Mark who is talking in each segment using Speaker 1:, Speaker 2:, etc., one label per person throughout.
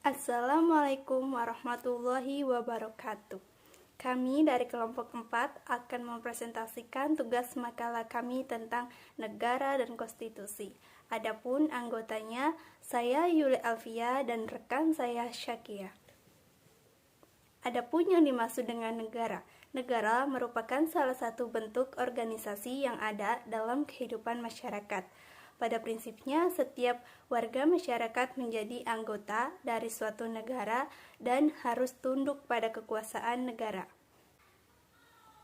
Speaker 1: Assalamualaikum warahmatullahi wabarakatuh. Kami dari kelompok 4 akan mempresentasikan tugas makalah kami tentang negara dan konstitusi. Adapun anggotanya, saya Yuli Alfia dan rekan saya Syakia. Adapun yang dimaksud dengan negara. Negara merupakan salah satu bentuk organisasi yang ada dalam kehidupan masyarakat. Pada prinsipnya, setiap warga masyarakat menjadi anggota dari suatu negara dan harus tunduk pada kekuasaan negara.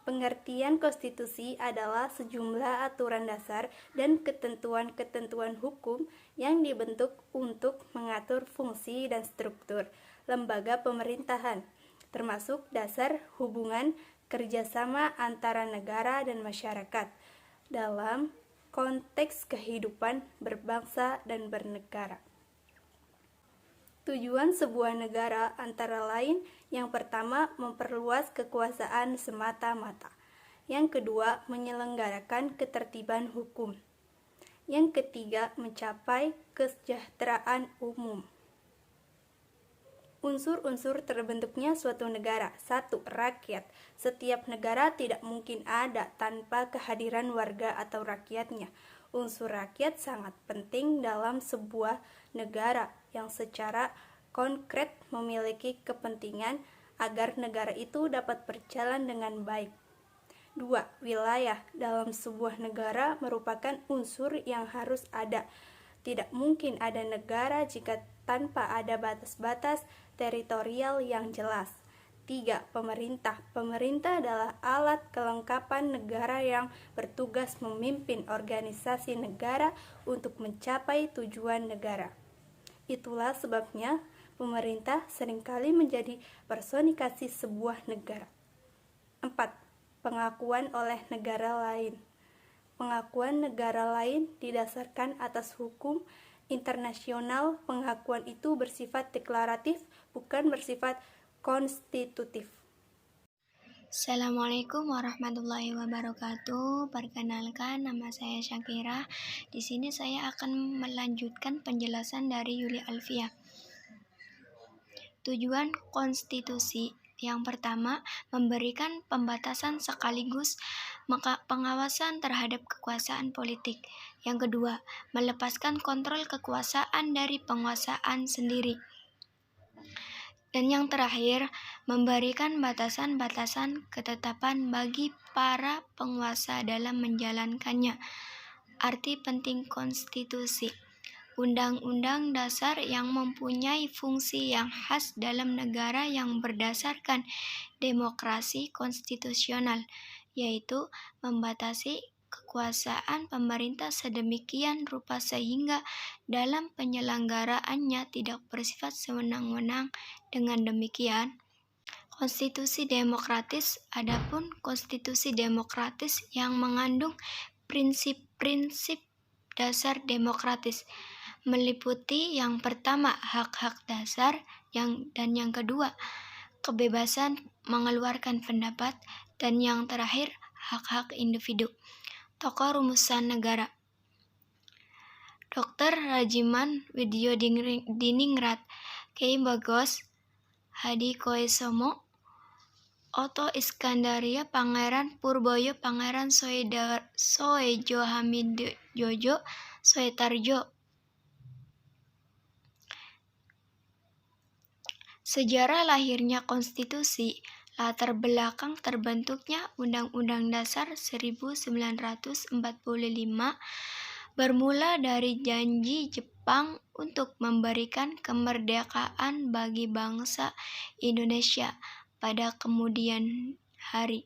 Speaker 1: Pengertian konstitusi adalah sejumlah aturan dasar dan ketentuan-ketentuan hukum yang dibentuk untuk mengatur fungsi dan struktur lembaga pemerintahan, termasuk dasar hubungan kerjasama antara negara dan masyarakat dalam konteks kehidupan berbangsa dan bernegara. Tujuan sebuah negara antara lain, yang pertama memperluas kekuasaan semata-mata, yang kedua menyelenggarakan ketertiban hukum, yang ketiga mencapai kesejahteraan umum. Unsur-unsur terbentuknya suatu negara. 1. Rakyat. Setiap negara tidak mungkin ada tanpa kehadiran warga atau rakyatnya. Unsur rakyat sangat penting dalam sebuah negara yang secara konkret memiliki kepentingan agar negara itu dapat berjalan dengan baik. 2. Wilayah. Dalam sebuah negara merupakan unsur yang harus ada. Tidak mungkin ada negara jika tanpa ada batas-batas teritorial yang jelas. 3. Pemerintah. Pemerintah adalah alat kelengkapan negara yang bertugas memimpin organisasi negara untuk mencapai tujuan negara. Itulah sebabnya pemerintah seringkali menjadi personifikasi sebuah negara. 4. Pengakuan oleh negara lain. Pengakuan negara lain didasarkan atas hukum internasional. Pengakuan itu bersifat deklaratif, bukan bersifat konstitutif.
Speaker 2: Assalamualaikum warahmatullahi wabarakatuh. Perkenalkan, nama saya Syakira. Di sini saya akan melanjutkan penjelasan dari Yuli Alfia. Tujuan konstitusi yang pertama, memberikan pembatasan sekaligus pengawasan terhadap kekuasaan politik. Yang kedua, melepaskan kontrol kekuasaan dari penguasaan sendiri. Dan yang terakhir, memberikan batasan-batasan ketetapan bagi para penguasa dalam menjalankannya. Arti penting konstitusi. Undang-undang dasar yang mempunyai fungsi yang khas dalam negara yang berdasarkan demokrasi konstitusional, yaitu membatasi kekuasaan pemerintah sedemikian rupa sehingga dalam penyelenggaraannya tidak bersifat sewenang-wenang. Dengan demikian, konstitusi demokratis. Adapun konstitusi demokratis yang mengandung prinsip-prinsip dasar demokratis meliputi yang pertama hak-hak dasar, dan yang kedua kebebasan mengeluarkan pendapat, dan yang terakhir hak-hak individu. Tokoh rumusan negara: Dr. Rajiman Widyodiningrat, Kyai Bagos Hadikoesomo, Oto Iskandaria, Pangeran Purboyo, Pangeran Soejo Hamidjojo Soetarjo. Sejarah lahirnya konstitusi. Latar belakang terbentuknya Undang-Undang Dasar 1945 bermula dari janji Jepang untuk memberikan kemerdekaan bagi bangsa Indonesia pada kemudian hari.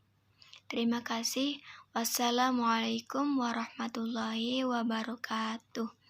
Speaker 2: Terima kasih. Wassalamualaikum warahmatullahi wabarakatuh.